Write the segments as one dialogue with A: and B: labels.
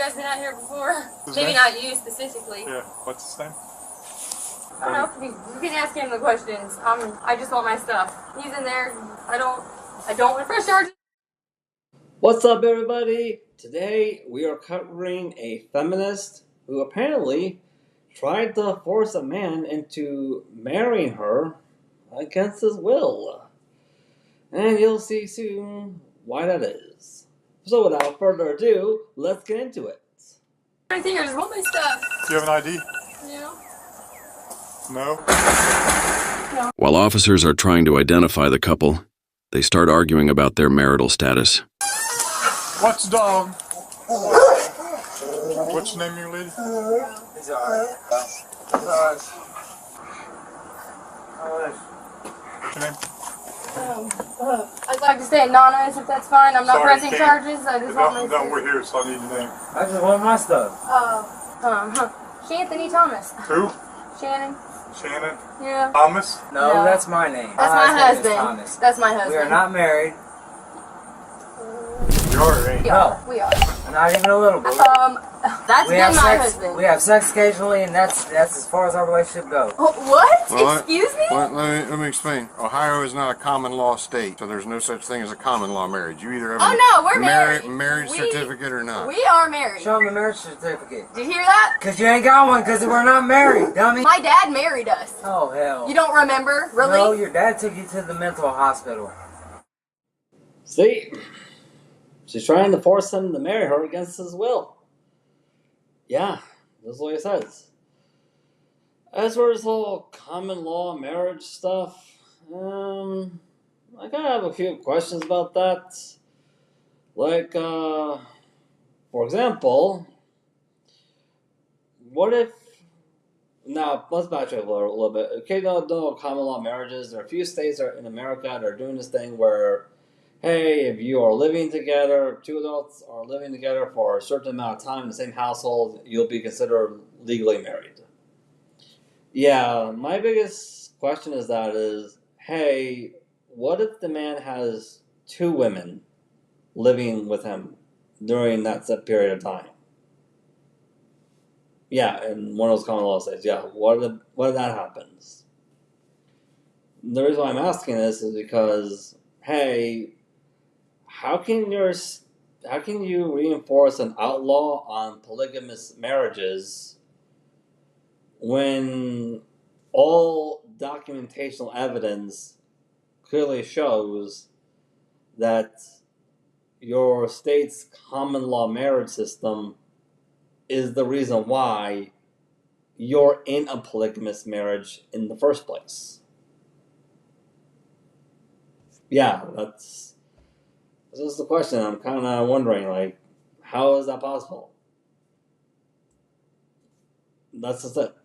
A: guys been out here before?
B: His
A: Maybe
B: name?
A: not you specifically.
B: Yeah, what's his name?
A: I don't know. You can ask him the questions. I just want my stuff. He's in there. I don't want to press charges.
C: What's up, everybody? Today we are covering a feminist who apparently tried to force a man into marrying her against his will. And you'll see soon why that is. So without further ado, let's get into it.
A: I think I just want my stuff.
B: Do you have an ID?
A: Yeah.
B: No?
D: While officers are trying to identify the couple, they start arguing about their marital status.
B: What's the dog? What's the name of your lady?
E: He's alright.
B: What's your name?
A: I'd like to stay anonymous if that's fine. I'm not
B: Sorry,
A: pressing
B: can't.
A: charges. I just want my
B: No,
A: stuff.
B: we're here, so I need your name.
E: I just want my stuff.
A: Shanthony Thomas.
B: Who?
A: Shannon.
B: Shannon?
A: Yeah.
B: Thomas?
A: No.
E: No, that's my name.
A: That's my husband. That's my husband.
E: We are not married.
B: You are, ain't
A: We
B: you?
A: are. We are.
E: Not even a little bit.
A: That's
E: We
A: been
E: have
A: my
E: sex.
A: husband.
E: We have sex occasionally, and that's as far as our relationship goes.
A: Oh, what?
F: Well,
A: Excuse me?
F: Let me explain. Ohio is not a common law state, so there's no such thing as a common law marriage. You either have
A: Oh, no, we're married.
F: marriage
A: We-
F: certificate or not.
A: We are married.
E: Show them the marriage certificate.
A: Did you hear that?
E: Cause you ain't got one, cause we're not married, dummy.
A: My dad married us.
E: Oh hell.
A: You don't remember? Really?
E: No, your dad took you to the mental hospital.
C: See? She's trying to force him to marry her against his will. Yeah, that's what he says. As for this whole common law marriage stuff, I kind of have a few questions about that. Like, for example, what if... Now, let's backtrack a little bit. Okay, no common law marriages. There are a few states in America that are doing this thing where, hey, if you are living together, two adults are living together for a certain amount of time in the same household, you'll be considered legally married. Yeah, my biggest question is, hey, what if the man has two women living with him during that set period of time? Yeah, in one of those common law states, yeah, what if that happens? The reason why I'm asking this is because, hey, how can you reinforce an outlaw on polygamous marriages when all documentational evidence clearly shows that your state's common law marriage system is the reason why you're in a polygamous marriage in the first place? Yeah, this is the question. I'm kind of wondering, like, how is that possible? That's just it.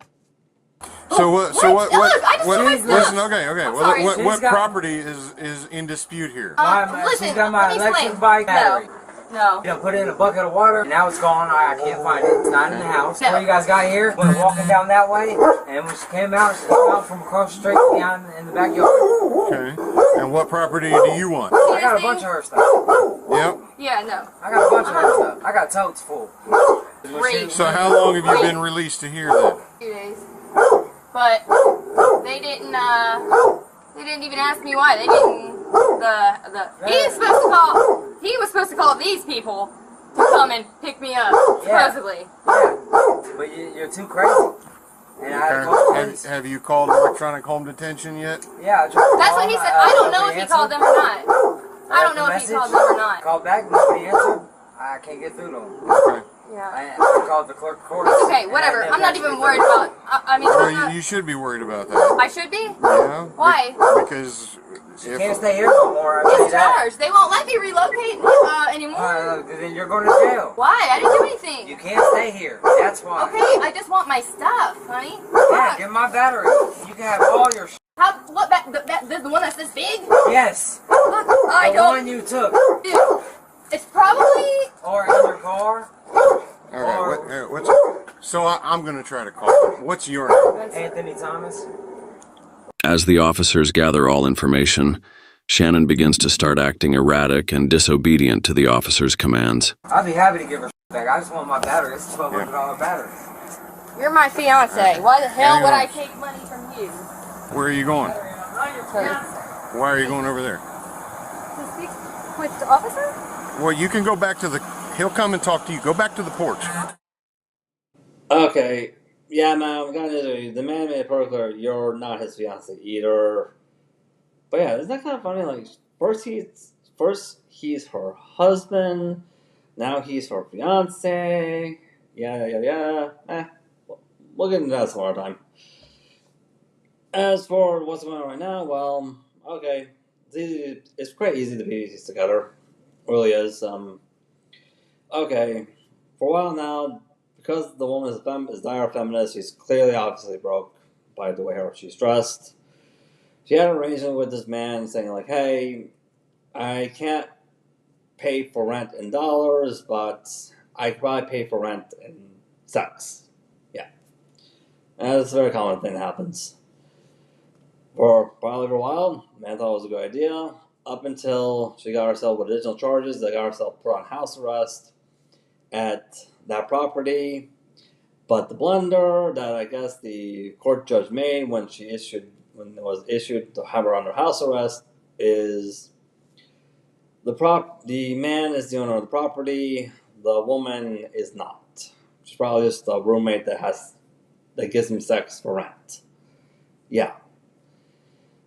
F: So what? Listen, okay.
A: sorry.
F: What property is in dispute here?
A: Listen,
E: she's got my
A: let me
E: electric
A: explain.
E: bike battery.
A: No.
E: You know, put it in a bucket of water, and now it's gone. I can't find it. It's not in the house.
A: No.
E: Where you guys got here, we're walking down that way, and when she came out from across the street down in the backyard.
F: Okay. And what property do you want?
E: I got a bunch of her stuff.
F: Yep.
A: Yeah, no.
E: I got a bunch of her stuff. I got totes full.
A: Great.
F: So how long have you been released to here then?
A: 2 days. But they didn't even ask me why. They didn't he was supposed to call these people to come and pick me up, supposedly.
E: Yeah. But you're too crazy. And I had to call the police.
F: Have you called electronic home detention yet?
E: Yeah, I tried to
A: That's
E: call
A: what he
E: them.
A: said. I don't know if he called them or not. I don't know if he called them or not.
E: Called back, nobody answered. I can't get through to him.
F: Okay.
A: Yeah.
E: I called the clerk of court.
A: It's okay, whatever. I'm not even worried about. I'm
F: Well,
A: not.
F: you should be worried about that.
A: I should be?
F: Yeah.
A: Why?
F: Because
E: She can't stay here no more. I tell you
A: It's
E: that.
A: charged. They won't let me relocate anymore.
E: Then you're going to jail.
A: Why? I didn't do anything.
E: You can't stay here. That's why.
A: Okay, I just want my stuff, honey.
E: Yeah, give my battery. You can have all your
A: What? The one that's this big?
E: Yes.
A: Look, I
E: The
A: don't.
E: one you took.
A: Dude, it's probably.
E: Or in your car.
F: Okay, so I'm going to try to call him. What's your name?
E: Anthony Thomas.
D: As the officers gather all information, Shannon begins to start acting erratic and disobedient to the officers' commands.
E: I'd be happy to give her Like, I just want my battery. It's $1,200 battery.
A: You're my fiance. Why the hell would I take money from you?
F: Where are you going?
A: To
F: Why are you going over there?
A: speak with the officer?
F: Well, you can go back to the... He'll come and talk to you. Go back to the porch.
C: Okay. Yeah, man, the man made it pretty clear you're not his fiance either. But yeah, isn't that kind of funny? Like, first he's her husband, now he's her fiance. Yeah. We'll get into that some more time. As for what's going on right now, well, okay, it's quite easy to piece these together. It really is. Okay, for a while now, because the woman is dire feminist, she's clearly, obviously broke by the way she's dressed. She had an arrangement with this man saying, like, hey, I can't pay for rent in dollars, but I can probably pay for rent in sex. Yeah. And that's a very common thing that happens. For probably for a while, man thought it was a good idea, up until she got herself with additional charges. They got herself put on house arrest at that property. But the blunder that I guess the court judge made when it was issued to have her under house arrest is the man is the owner of the property, the woman is not. She's probably just a roommate that gives him sex for rent. Yeah.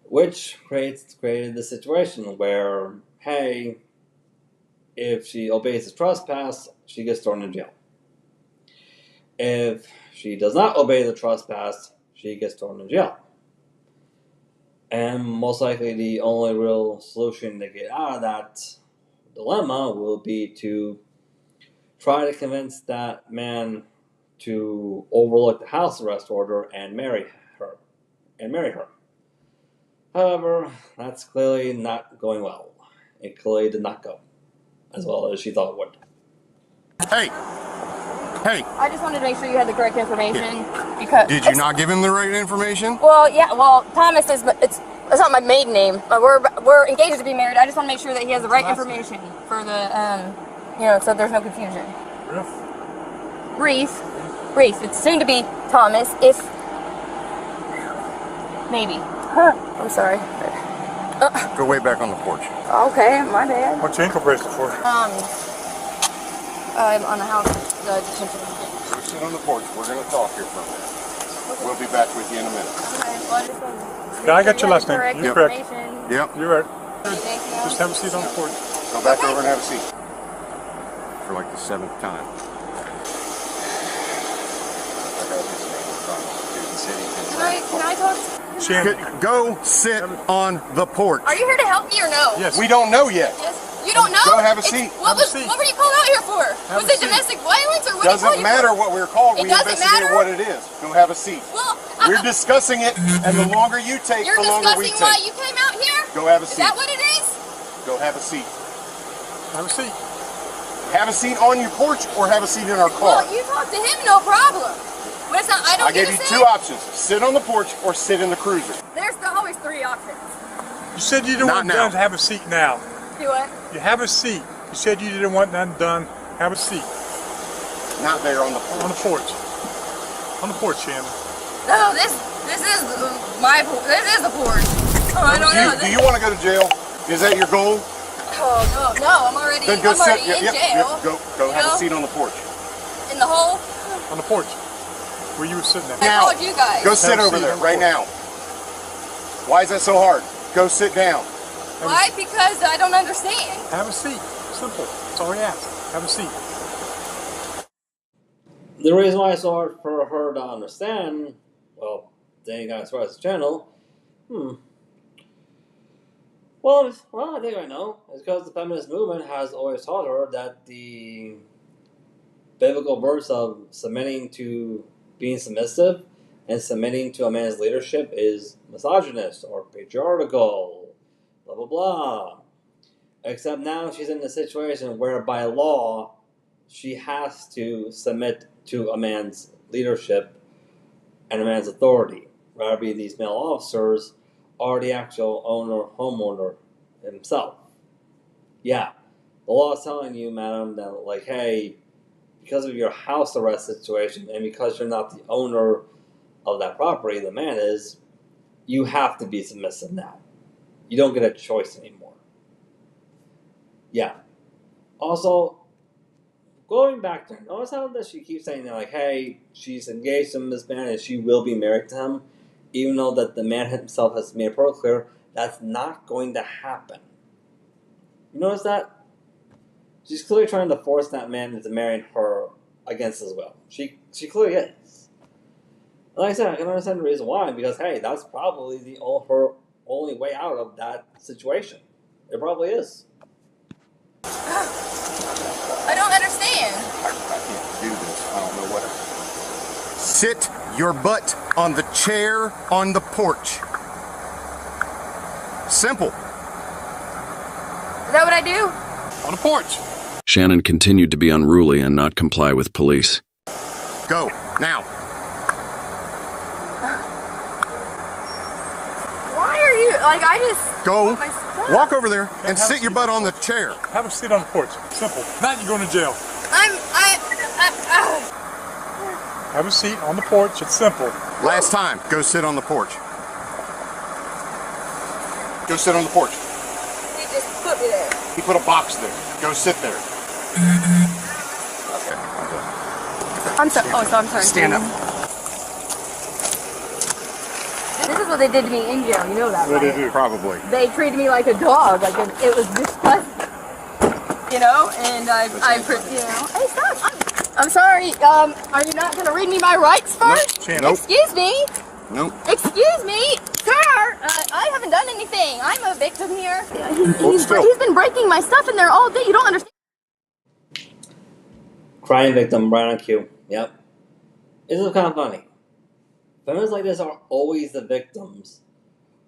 C: Which created the situation where, hey, if she obeys the trespass, she gets thrown in jail. If she does not obey the trespass, she gets thrown in jail. And most likely the only real solution to get out of that dilemma will be to try to convince that man to overlook the house arrest order and marry her. However, that's clearly not going well. It clearly did not go as well as she thought it would.
F: Hey!
A: I just wanted to make sure you had the correct information because.
F: Did you not give him the right information?
A: Well, yeah. Well, Thomas is, but it's not my maiden name. We're engaged to be married. I just want to make sure that he has the right information for the so there's no confusion. Reese. It's soon to be Thomas. If maybe. I'm sorry.
F: Go way back on the porch.
A: Okay, my bad.
B: What's your ankle bracelet for?
A: I'm on the house detention.
F: Go sit on the porch. We're going to talk here for a minute. We'll be back with you in a minute.
A: Okay, well, I just wanted to
B: Yeah, I got your last name.
A: correct
B: You're correct.
A: information.
F: Yep.
B: You're right.
A: Thank you.
B: Just have a seat on the porch.
F: Go back over and have a seat. For like the 7th time.
A: Can I talk to
B: Shannon.
F: Go sit on the porch.
A: Are you here to help me or no?
B: Yes.
F: We don't know yet.
A: Yes. You don't know?
F: Go have a seat.
A: What
B: Have a seat.
A: What were you called out here for?
B: Have
A: Was
B: a
A: it
B: seat.
A: domestic violence or what?
F: Doesn't matter what we're called.
A: It
F: We
A: doesn't
F: investigated
A: matter?
F: what it is. Go have a seat.
A: Well,
F: We're discussing it, and the longer you take,
A: you're
F: the longer we
A: discussing why
F: take.
A: you came out here?
F: Go have a
A: Is
F: seat.
A: that what it is?
F: Go have a seat.
B: Have a seat.
F: Have a seat on your porch or have a seat in our car.
A: Well, you talk to him, no problem. But it's not, I don't
F: I gave
A: get
F: you
A: to
F: 2
A: say.
F: options. Sit on the porch or sit in the cruiser.
A: There's always 3 options.
B: You said you didn't
F: Not
B: want
F: now.
B: done. Have a seat now.
A: Do what?
B: You have a seat. You said you didn't want none done. Have a seat
F: Not there on the
B: on the
F: porch.
B: porch. On the porch, Shannon.
A: No, this is this is the porch. Oh, I don't know.
F: Do you want to go to jail? Is that your goal?
A: Oh no, I'm already
F: Then go
A: I'm
F: sit.
A: already in jail.
F: Go have
A: know?
F: a seat on the porch.
A: In the hole.
B: On the porch. Where you were sitting at.
A: I
F: Now.
A: called you guys.
F: Go sit
B: a
F: over
B: seat
F: there
B: on the
F: right
B: porch.
F: now. Why is that so hard? Go sit down.
A: Why? Because I don't understand.
B: Have a seat. Simple. That's all we ask. Have a seat.
C: The reason why it's so hard for her to understand, well, then you guys start this channel, Well, I think I know. It's because the feminist movement has always taught her that the biblical verse of submitting to being submissive and submitting to a man's leadership is misogynist or patriarchal, blah, blah, blah. Except now she's in a situation where by law she has to submit to a man's leadership and a man's authority, rather be these male officers or the actual homeowner himself. Yeah, the law is telling you, madam, that like, hey, because of your house arrest situation and because you're not the owner of that property, the man is, you have to be submissive now. You don't get a choice anymore. Yeah. Also, going back to her, notice how that she keeps saying that, like, hey, she's engaged to this man and she will be married to him, even though that the man himself has made it pretty clear that's not going to happen. You notice that? She's clearly trying to force that man into marrying her against his will. She clearly is. Like I said, I can understand the reason why, because, hey, that's probably her only way out of that situation. It probably is.
A: I don't understand.
F: I can't do this. I don't know what. Sit your butt on the chair on the porch. Simple.
A: Is that what I do?
F: On the porch.
D: Shannon continued to be unruly and not comply with police.
F: Go, now.
A: Why are you, like, I just...
F: Go.
A: want my stuff.
F: Walk over there and sit your butt on the chair.
B: Have a seat on the porch. Simple. Not you going to jail. Have a seat on the porch. It's simple.
F: Last time, go sit on the porch. Go sit on the porch.
A: He just put me there.
F: He put a box there. Go sit there.
A: I'm sorry. Oh, so I'm sorry.
F: Stand up.
A: This is what they did to me in jail. You know that,
F: What
A: right?
F: did you do? Probably.
A: They treated me like a dog. Like it was disgusting. You know, and Hey, stop! I'm sorry. Are you not gonna read me my rights first?
F: Nope.
A: Excuse me.
F: Nope.
A: Excuse me, sir. I haven't done anything. I'm a victim here.
F: Still.
A: He's been breaking my stuff in there all day. You don't understand.
C: Crime victim, right on cue. Yep. This is kind of funny. Feminists like this are always the victims.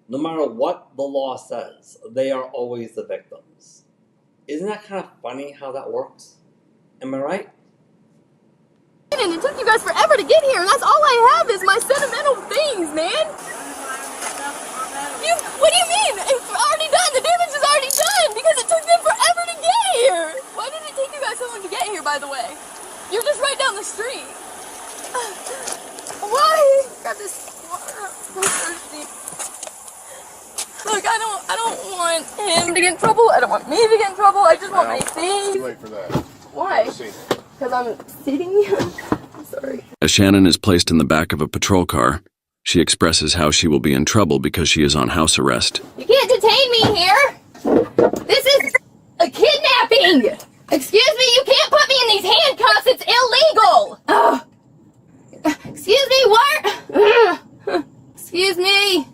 C: No matter what the law says, they are always the victims. Isn't that kind of funny how that works? Am I right?
A: And it took you guys forever to get here, and that's all I have is my sentimental things, man. What do you mean? It's already done. The damage is already done because it took them forever to get here. Why did it take you guys so long to get here, by the way? You're just right down the street. Why? Grab this water. I'm so thirsty. Look, I don't want him to get in trouble. I don't want me to get in trouble. I just want my things.
F: Too late for that.
A: Why?
F: Have a seat.
A: Because I'm sitting? I'm sorry.
D: As Shannon is placed in the back of a patrol car, she expresses how she will be in trouble because she is on house arrest.
A: You can't detain me here! This is a kidnapping! Excuse me, you can't put me in these handcuffs! It's illegal! Excuse me, what? Excuse me.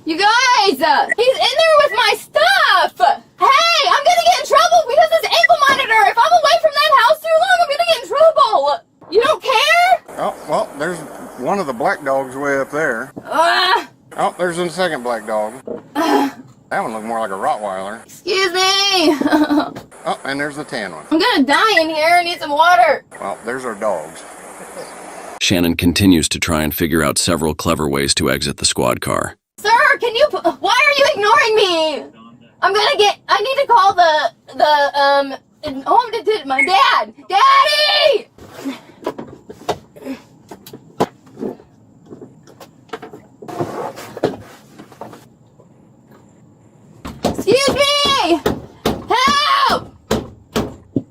A: You guys! He's in there with my stuff! Hey, I'm gonna get in trouble because this ankle monitor! If I'm away from that house too long, I'm gonna get in trouble! You don't care?
F: Oh, well, there's one of the black dogs way up there. Oh, there's the second black dog. That one looked more like a Rottweiler.
A: Excuse me!
F: Oh, and there's the tan one.
A: I'm gonna die in here. I need some water.
F: Well, there's our dogs.
D: Shannon continues to try and figure out several clever ways to exit the squad car.
A: Sir, can you? Why are you ignoring me? I need to call the home to my dad. Daddy! Excuse me! Help!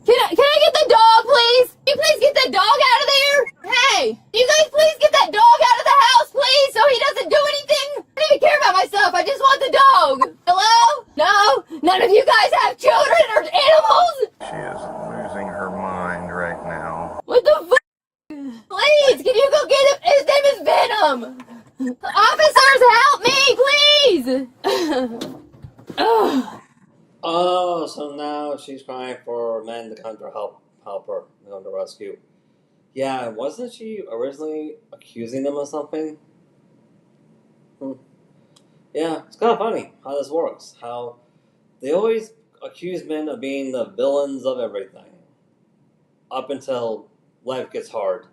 A: Can I get the dog, please? Can you please get that dog out of there? Hey, you guys please get that dog out of the house, please, so he doesn't do anything? I don't even care about myself. I just want the dog. Hello? No? None of you guys have children or animals?
F: She is losing her mind right now.
A: What the f***? Please, can you go get him? His name is Venom. Officers, help me, please.
C: Oh, so now she's crying for men to come to help her, to come to rescue. Yeah, wasn't she originally accusing them of something? Yeah, it's kind of funny how this works. How they always accuse men of being the villains of everything. Up until life gets hard.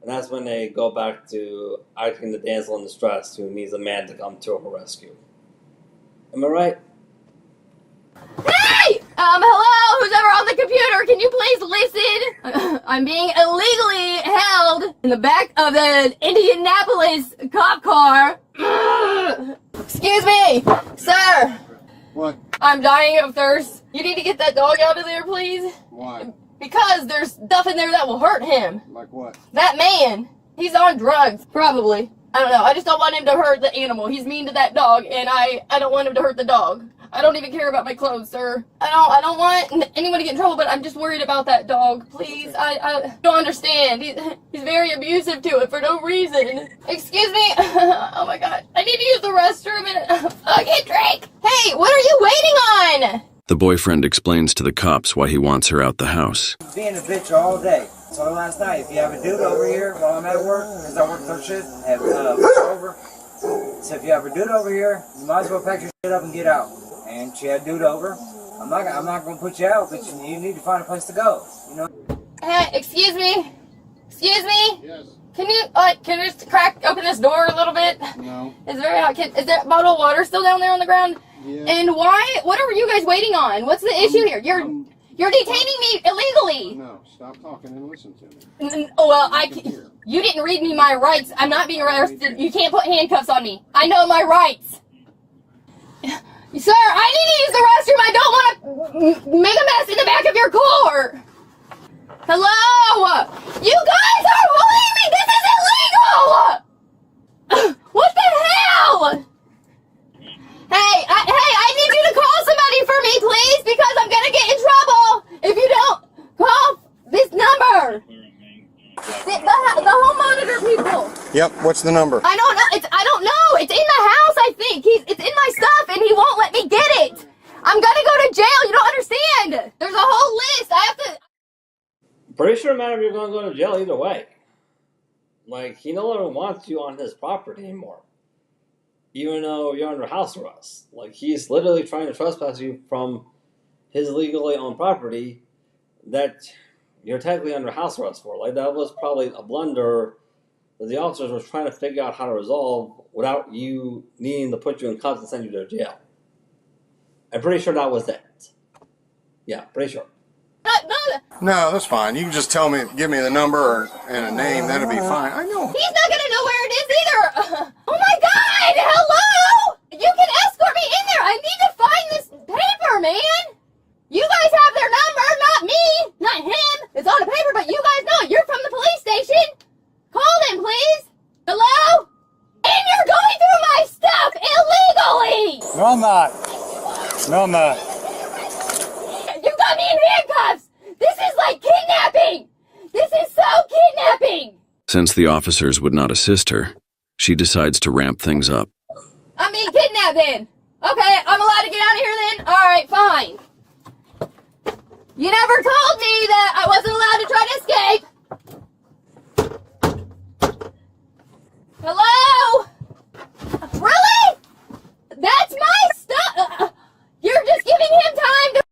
C: And that's when they go back to acting the damsel in distress who needs a man to come to her rescue. Am I right?
A: Hey! Hello, who's ever on the computer, can you please listen? I'm being illegally held in the back of the Indianapolis cop car. Excuse me, sir.
F: What?
A: I'm dying of thirst. You need to get that dog out of there, please.
F: Why?
A: Because there's stuff in there that will hurt him.
F: Like what?
A: That man, he's on drugs, probably. I don't know, I just don't want him to hurt the animal. He's mean to that dog, and I don't want him to hurt the dog. I don't even care about my clothes, sir. I don't want anyone to get in trouble, but I'm just worried about that dog. Please, I don't understand. He's very abusive to it for no reason. Excuse me. Oh my god. I need to use the restroom and fucking drink. Hey, what are you waiting on?
D: The boyfriend explains to the cops why he wants her out the house.
E: Being a bitch all day. So last night, if you have a dude over here while I'm at work, because I work third shift, have over. So if you have a dude over here, you might as well pack your shit up and get out. And she had a dude over. I'm not gonna put you out, but you need to find a place to go. You know.
A: Hey, excuse me. Excuse me.
F: Yes.
A: Can you just open this door a little bit?
F: No.
A: It's very hot. Is that bottle of water still down there on the ground?
F: Yeah.
A: And what are you guys waiting on? What's the issue here? You're detaining me illegally.
F: No, stop talking and listen to me.
A: Well, you didn't read me my rights. I'm not being arrested. You can't put handcuffs on me. I know my rights. Sir, I need to use the restroom. I don't want to make a mess in the back of your car. Hello? You guys are bullying me. This is illegal. What the hell? Hey, I need you to call somebody for me, please, because I'm gonna get in trouble if you don't call this number. The home monitor people.
F: Yep, what's the number?
A: I don't know. It's in the house, I think. It's in my stuff, and he won't let me get it. I'm gonna go to jail. You don't understand. There's a whole list. I have to.
C: Pretty sure, man, if you're going to go to jail either way. Like, he no longer wants you on his property anymore. Even though you're under house arrest. Like, he's literally trying to trespass you from his legally owned property that you're technically under house arrest for. Like, that was probably a blunder that the officers were trying to figure out how to resolve without you needing to put you in cuffs and send you to jail. I'm pretty sure that was it. Yeah, pretty sure.
F: No, that's fine. You can just tell me, give me the number and a name. That'll be fine. I know.
A: He's not gonna know where it is either. Oh my God! Hello! You can escort me in there. I need to find this paper, man. You guys have their number, not me, not him. It's on the paper, but you guys know it. You're from the police station. Call them, please. Hello? And you're going through my stuff illegally.
B: No, I'm not. No, I'm not.
A: You got me in handcuffs. This is like kidnapping. This is so kidnapping.
D: Since the officers would not assist her, she decides to ramp things up.
A: I'm being kidnapped then. Okay, I'm allowed to get out of here then? Alright, fine. You never told me that I wasn't allowed to try to escape. Hello? Really? That's my stuff? You're just giving him time to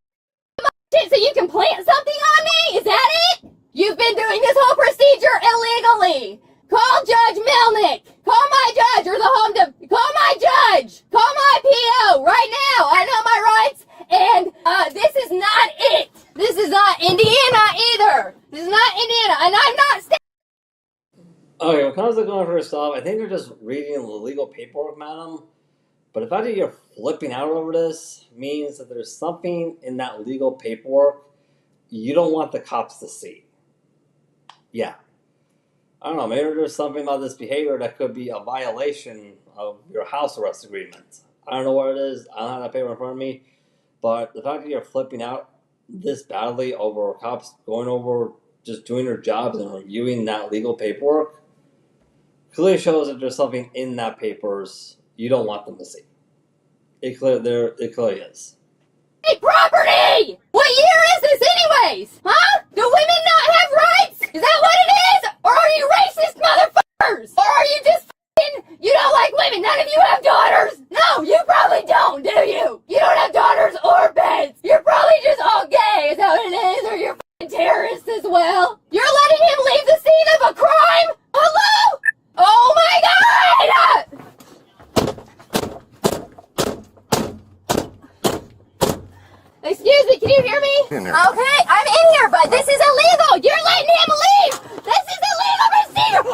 A: so you can plant something on me? Is that it? You've been doing this whole procedure illegally. Call Judge Milnick. Call my judge or the home call my judge. Call my PO right now. I know my rights, and this is not it. This is not Indiana either. This is not Indiana, and I'm not
C: Okay, when it comes to going for yourself, I think they're just reading the legal paperwork, madam. But the fact that you're flipping out over this means that there's something in that legal paperwork you don't want the cops to see. Yeah. I don't know, maybe there's something about this behavior that could be a violation of your house arrest agreement. I don't know what it is. I don't have that paper in front of me. But the fact that you're flipping out this badly over cops going over just doing their jobs and reviewing that legal paperwork clearly shows that there's something in that papers you don't want them to see. It clearly is.
A: Hey, property! What year is this anyways? Huh? Do women not have rights? Is that what it is? Or are you racist motherfuckers? Or are you just you don't like women? None of you have daughters? No, you probably don't, do you? You don't have daughters or pets. You're probably just all gay, is that what it is? Or you're terrorists as well. You're letting him leave the scene of a crime? Hello? Oh my God! Excuse me, can you
F: In there.
A: Okay, I'm in here, but this is illegal. You're letting him leave. This is illegal procedure.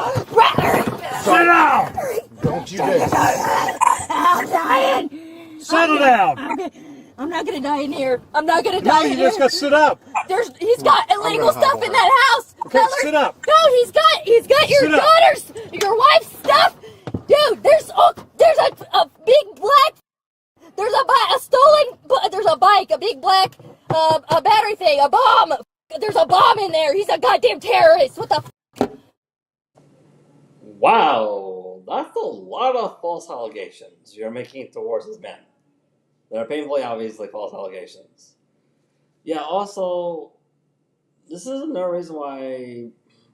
B: Sit down!
F: Don't you dare.
A: I'm dying.
B: Settle down!
A: I'm not gonna die in here. I'm not gonna die
B: No,
A: in
B: you
A: here.
B: just gotta sit up.
A: He's got illegal
F: gonna
A: stuff in that house.
B: Okay,
A: Fellas.
B: sit up.
A: No, he's got your
B: Sit up.
A: your wife's stuff. Dude, there's a big black. There's a bike, a big black, a battery thing, a bomb. There's a bomb in there. He's a goddamn terrorist. What the
C: Wow, that's a lot of false allegations you're making towards this man. They're painfully obviously false allegations. Yeah, also, this is another reason why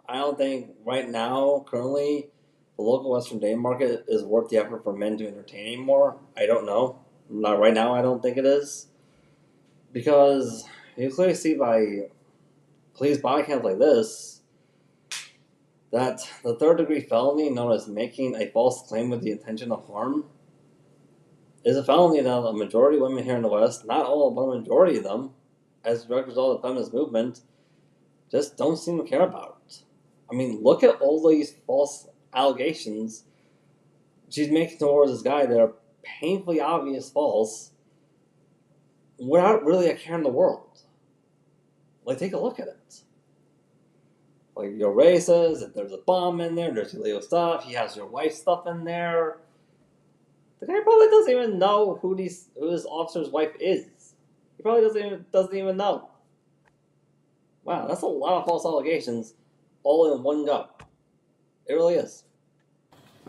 C: I don't think right now, currently, the local Western dating market is worth the effort for men to entertain anymore. I don't know. Not right now, I don't think it is. Because you clearly see by police body cams like this that the third degree felony known as making a false claim with the intention of harm is a felony that a majority of women here in the West, not all, but a majority of them, as a direct result of the feminist movement, just don't seem to care about. I mean, look at all these false allegations she's making towards this guy that are painfully obvious false without really a care in the world. Like, take a look at it. Like, you're racist, there's a bomb in there, there's illegal stuff, he has your wife's stuff in there. The guy probably doesn't even know who this officer's wife is. He probably doesn't even know. Wow, that's a lot of false allegations all in one go. It really is.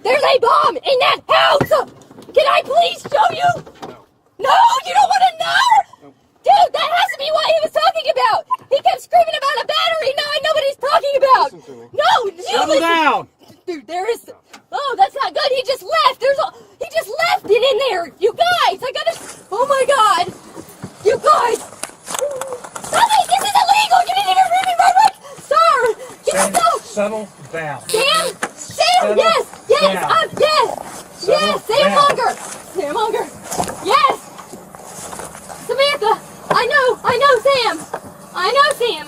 A: There's a bomb in that house! Can I please show you? No, you don't want to know? Dude, that has to be what he was talking about! He kept screaming about a battery, now I know what he's talking about!
F: Listen to me.
A: No, you
B: Settle
A: listen.
B: down!
A: Dude, there is... Oh, that's not good, he just left! He just left it in there! You guys, I gotta... Oh my god! You guys! Stop it! This is illegal! You didn't even read me my right! Sir! Get
B: Sam,
A: yourself!
B: settle down.
A: Sam! Sam!
B: Settle
A: Yes! Yes!
B: down.
A: Yes!
B: Settle
A: Yes! Sam
B: down.
A: Unger! Sam Unger! Yes! Samantha! I know Sam! I know Sam!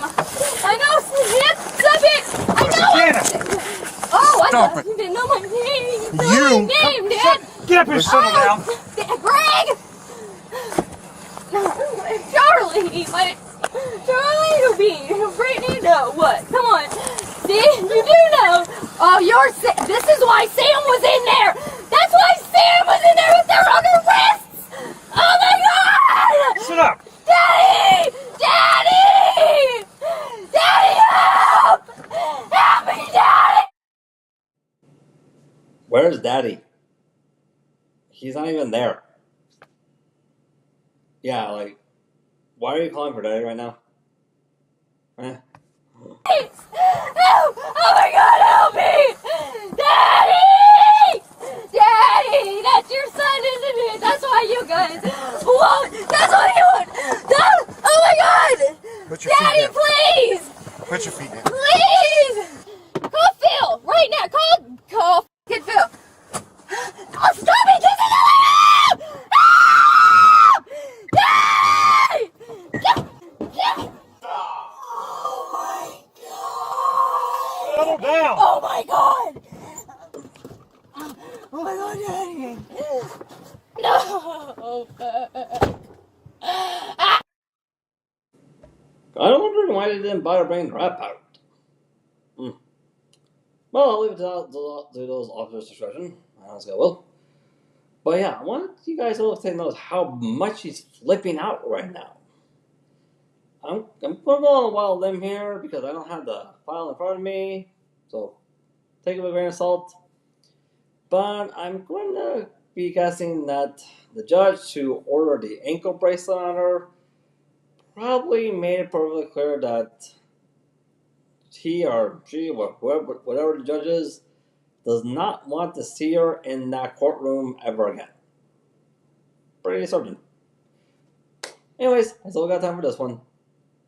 A: I know Sam! Stop it! I know
B: Janet.
A: it! Oh, I
B: Stop
A: thought
B: it.
A: you didn't know my name! You know
B: You.
A: my name, Dad!
B: Get up here, settle down.
A: Greg! Charlie! Charlie, you be Brittany? No, what? Come on. See? You do know. Oh, this is why Sam was in there. That's why Sam was in there with their other wrists. Oh my god!
B: Sit up.
A: Daddy! Daddy! Daddy, help! Help me, Daddy!
C: Where's Daddy? He's not even there. Yeah, like, why are you calling for Daddy right now? Eh?
A: Help! Oh my god, help me! Daddy! Daddy! That's your son, isn't it? That's why you guys won't. That's why you won't. No! Oh my god!
F: Put your
A: Daddy,
F: feet down.
A: please!
F: Put your feet down.
A: Please! Call Phil! Right now! Call fucking Phil! Oh, stop it! This is illegal! Ah! Daddy!
B: Settle down.
A: Oh my god! Oh my god, Daddy! No!
C: I'm wondering why they didn't bother bringing the rap out. Well, I'll leave it to those officers' discretion, as I will. But yeah, I want you guys all to take notice how much he's flipping out right now. I'm going on a wild limb here because I don't have the file in front of me, so take it with a grain of salt. But I'm going to be guessing that the judge who ordered the ankle bracelet on her probably made it perfectly clear that he or she, or whatever the judge is, does not want to see her in that courtroom ever again. Pretty certain. Anyways, I still got time for this one.